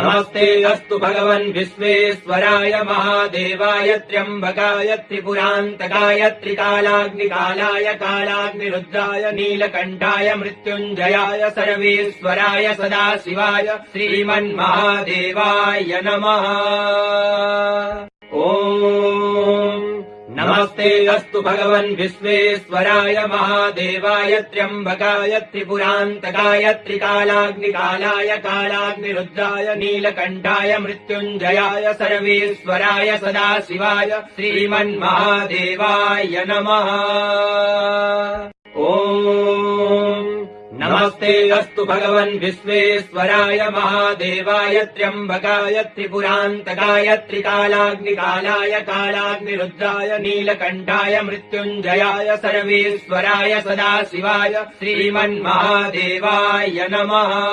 नमस्ते अस्तु भगवन् विश्वेश्वराय महादेवाय त्र्यम्बकाय त्रिपुरान्तकाय त्रिकालाग्निकालाय कालाग्निरुद्राय नीलकण्ठाय मृत्युञ्जयाय सर्वेश्वराय सदाशिवाय श्रीमन्महादेवाय नमः। नमस्ते अस्तु भगवन् विश्वेश्वराय महादेवाय त्र्यम्बकाय त्रिपुरान्तकाय त्रिकालाग्निकालाय कालाग्निरुद्राय नीलकण्ठाय मृत्युञ्जयाय सर्वेश्वराय सदाशिवाय श्रीमन्महादेवाय नमः। नमस्ते अस्तु भगवन् विश्वेश्वराय महादेवाय त्र्यम्बकाय त्रिपुरान्तकाय त्रिकालाग्निकालाय कालाग्निरुद्राय नीलकण्ठाय मृत्युञ्जयाय सर्वेश्वराय सदाशिवाय श्रीमन्महादेवाय नमः।